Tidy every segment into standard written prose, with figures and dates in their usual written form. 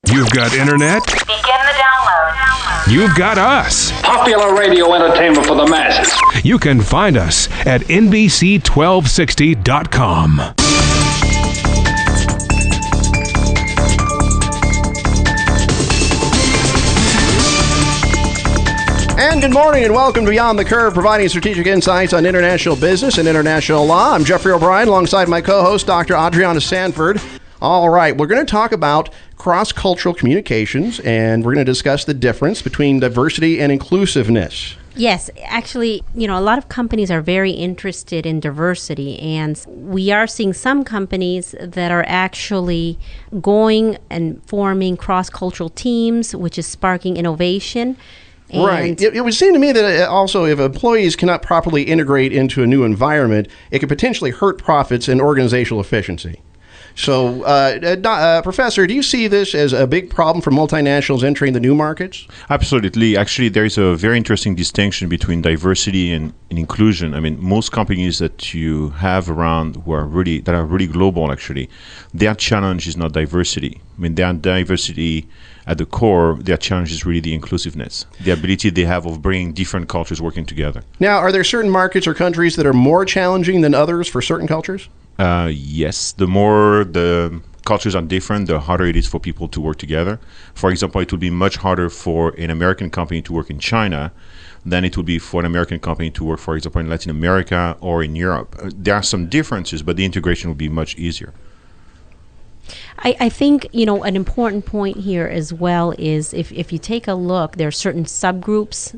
You've got internet? Begin the download. You've got us. Popular radio entertainment for the masses. You can find us at NBC1260.com. And good morning and welcome to Beyond the Curve, providing strategic insights on international business and international law. I'm Jeffrey O'Brien alongside my co-host, Dr. Adriana Sanford. All right, we're going to talk about cross-cultural communications, and we're going to discuss the difference between diversity and inclusiveness. Yes, actually, a lot of companies are very interested in diversity, and we are seeing some companies that are actually going and forming cross-cultural teams, which is sparking innovation. Right. It would seem to me that also if employees cannot properly integrate into a new environment, it could potentially hurt profits and organizational efficiency. So, Professor, do you see this as a big problem for multinationals entering the new markets? Absolutely. Actually, there is a very interesting distinction between diversity and inclusion. I mean, most companies that you have around that are really global, actually, their challenge is not diversity. I mean, their diversity at the core, their challenge is really the inclusiveness, the ability they have of bringing different cultures working together. Now, are there certain markets or countries that are more challenging than others for certain cultures? Yes. The more the cultures are different, the harder it is for people to work together. For example, it would be much harder for an American company to work in China than it would be for an American company to work, for example, in Latin America or in Europe. There are some differences, but the integration would be much easier. I think, an important point here as well is if you take a look, there are certain subgroups.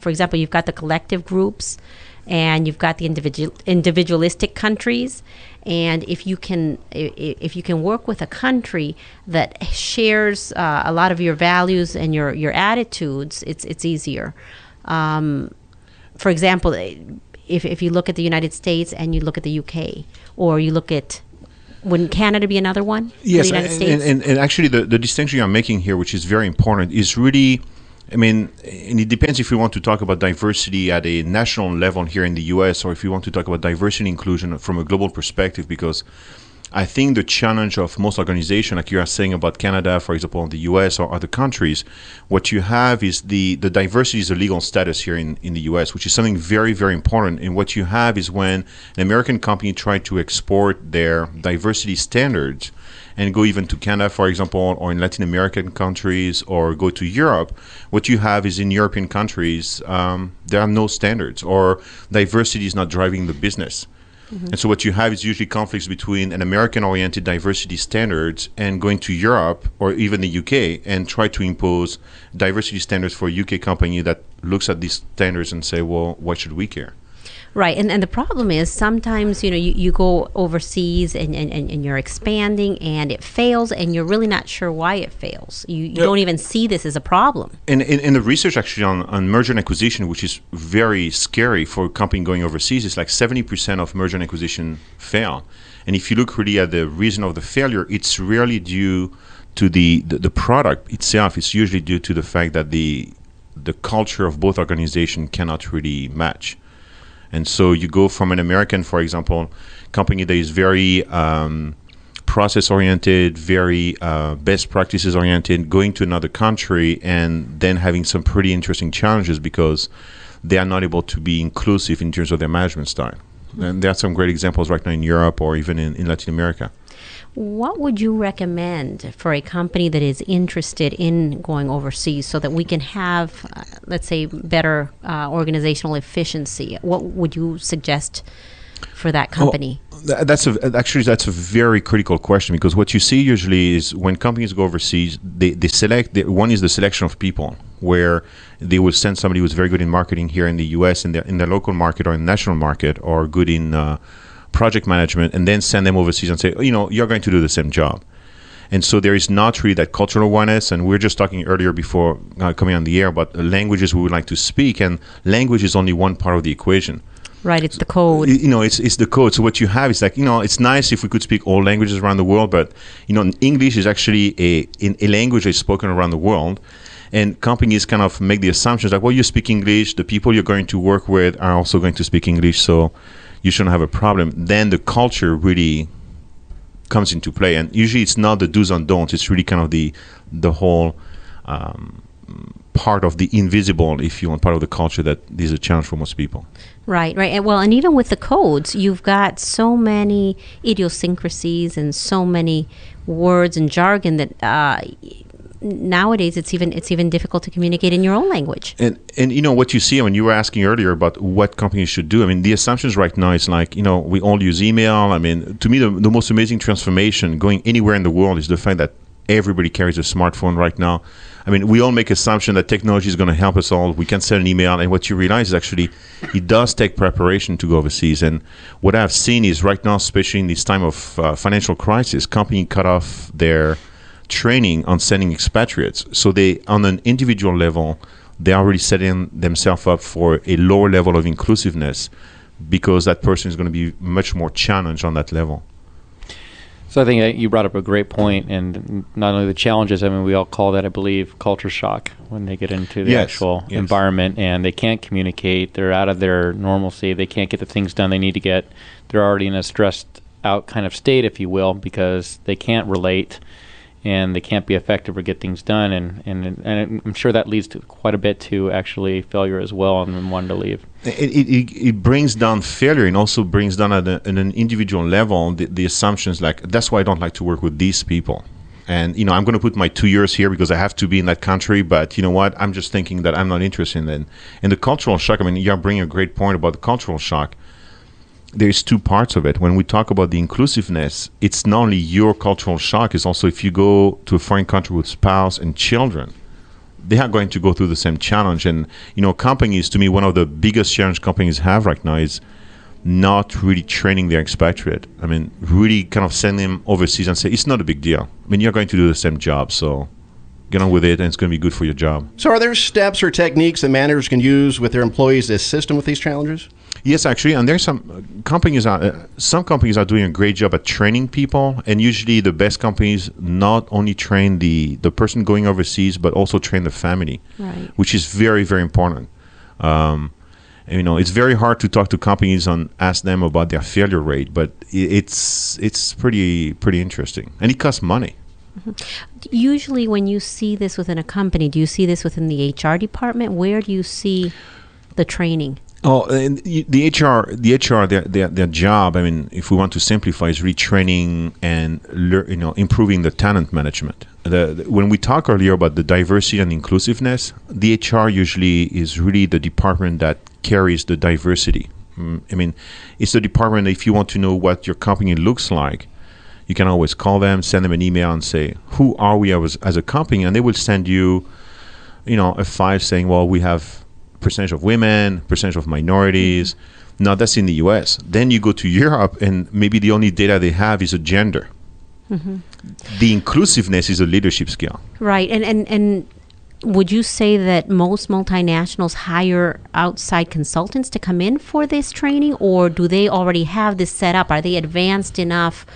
For example, you've got the collective groups, and you've got the individualistic countries. And if you can work with a country that shares a lot of your values and your attitudes, it's easier. For example, if you look at the United States and you look at the UK, or you look at, wouldn't Canada be another one? Yes, the United States? And actually the distinction you're making here, which is very important, is really, I mean, and it depends if we want to talk about diversity at a national level here in the U.S. or if we want to talk about diversity and inclusion from a global perspective, because I think the challenge of most organizations, like you are saying about Canada, for example, in the U.S. or other countries, what you have is the diversity is a legal status here in the U.S., which is something very, very important. And what you have is when an American company tried to export their diversity standards and go even to Canada, for example, or in Latin American countries, or go to Europe, what you have is in European countries, there are no standards, or diversity is not driving the business. Mm-hmm. And so what you have is usually conflicts between an American-oriented diversity standards and going to Europe or even the UK and try to impose diversity standards for a UK company that looks at these standards and say, well, why should we care? Right, and the problem is sometimes, you go overseas and you're expanding and it fails and you're really not sure why it fails. You don't even see this as a problem. And the research actually on merger and acquisition, which is very scary for a company going overseas, is like 70% of merger and acquisition fail. And if you look really at the reason of the failure, it's rarely due to the product itself. It's usually due to the fact that the culture of both organizations cannot really match. And so you go from an American, for example, company that is very process-oriented, very best practices-oriented, going to another country and then having some pretty interesting challenges because they are not able to be inclusive in terms of their management style. And there are some great examples right now in Europe or even in Latin America. What would you recommend for a company that is interested in going overseas so that we can have, let's say, better organizational efficiency? What would you suggest for that company? That's a very critical question, because what you see usually is when companies go overseas, they select, one is the selection of people, where they will send somebody who's very good in marketing here in the U.S. in their local market or in the national market, or good in project management, and then send them overseas and say, you're going to do the same job. And so there is not really that cultural awareness. And we were just talking earlier before coming on the air about languages we would like to speak, and language is only one part of the equation. Right, it's the code. It's the code. So what you have is like, it's nice if we could speak all languages around the world, but English is actually a language that's spoken around the world. And companies kind of make the assumptions like, well, you speak English, the people you're going to work with are also going to speak English, so you shouldn't have a problem. Then the culture really comes into play. And usually it's not the do's and don'ts. It's really kind of the whole part of the invisible, if you want, part of the culture that is a challenge for most people. Right. And even with the codes, you've got so many idiosyncrasies and so many words and jargon that nowadays it's even difficult to communicate in your own language. And what you see, you were asking earlier about what companies should do. The assumptions right now is like, we all use email. To me, the most amazing transformation going anywhere in the world is the fact that everybody carries a smartphone right now. We all make assumption that technology is going to help us all. We can send an email, and what you realize is actually it does take preparation to go overseas. And what I've seen is right now, especially in this time of financial crisis, companies cut off their training on sending expatriates. So they, on an individual level, they're already setting themselves up for a lower level of inclusiveness because that person is going to be much more challenged on that level. So I think you brought up a great point, and not only the challenges, we all call that, I believe, culture shock when they get into the actual environment and they can't communicate, they're out of their normalcy, they can't get the things done they need to get, they're already in a stressed out kind of state, if you will, because they can't relate and they can't be effective or get things done, and I'm sure that leads to quite a bit to actually failure as well and wanting to leave. It brings down failure and also brings down at an individual level the assumptions like, that's why I don't like to work with these people. And, I'm going to put my 2 years here because I have to be in that country, but you know what? I'm just thinking that I'm not interested in it. And the cultural shock, you're bringing a great point about the cultural shock. There's two parts of it. When we talk about the inclusiveness, it's not only your cultural shock, it's also if you go to a foreign country with spouse and children, they are going to go through the same challenge. And, companies, to me, one of the biggest challenges companies have right now is not really training their expatriate. Really kind of send them overseas and say, it's not a big deal. You're going to do the same job, so get on with it, and it's going to be good for your job. So are there steps or techniques that managers can use with their employees to assist them with these challenges? Yes, actually, and there's some companies are doing a great job at training people, and usually the best companies not only train the person going overseas, but also train the family, right, which is very, very important. It's very hard to talk to companies and ask them about their failure rate, but it's pretty interesting, and it costs money. Mm-hmm. Usually when you see this within a company, do you see this within the HR department? Where do you see the training? Oh, and the HR, their job, if we want to simplify, is retraining and improving the talent management. When we talked earlier about the diversity and inclusiveness, the HR usually is really the department that carries the diversity. It's the department that if you want to know what your company looks like, you can always call them, send them an email and say, who are we as a company? And they will send you, a file saying, well, we have percentage of women, percentage of minorities. Now that's in the US. Then you go to Europe and maybe the only data they have is a gender. Mm-hmm. The inclusiveness is a leadership skill. Right. And would you say that most multinationals hire outside consultants to come in for this training, or do they already have this set up? Are they advanced enough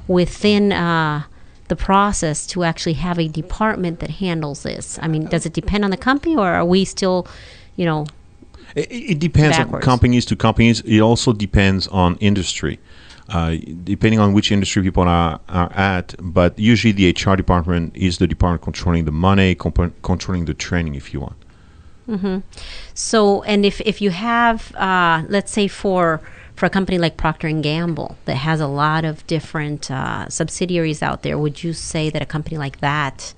within the process to actually have a department that handles this? Does it depend on the company, or are we still, It depends backwards? On companies to companies. It also depends on industry, depending on which industry people are at. But usually the HR department is the department controlling the money, controlling the training, if you want. Mm-hmm. So, and if you have, let's say for a company like Procter & Gamble that has a lot of different subsidiaries out there, would you say that a company like that,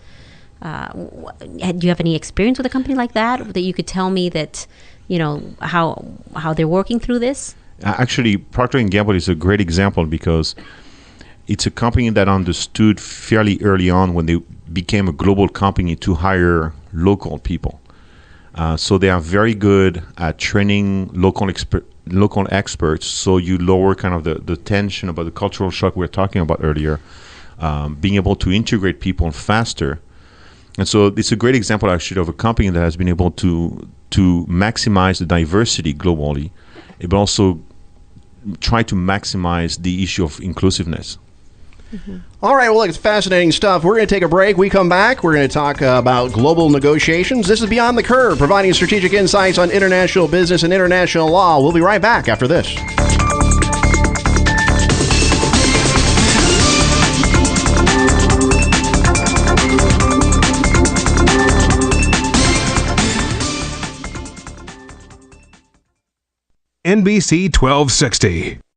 do you have any experience with a company like that you could tell me that, how they're working through this? Actually, Procter & Gamble is a great example because it's a company that understood fairly early on when they became a global company to hire local people. So they are very good at training local experts, so you lower kind of the tension about the cultural shock we were talking about earlier, being able to integrate people faster. And so it's a great example actually of a company that has been able to maximize the diversity globally, but also try to maximize the issue of inclusiveness. Mm-hmm. All right, well, look, it's fascinating stuff. We're going to take a break. We come back. We're going to talk about global negotiations. This is Beyond the Curve, providing strategic insights on international business and international law. We'll be right back after this. NBC 1260.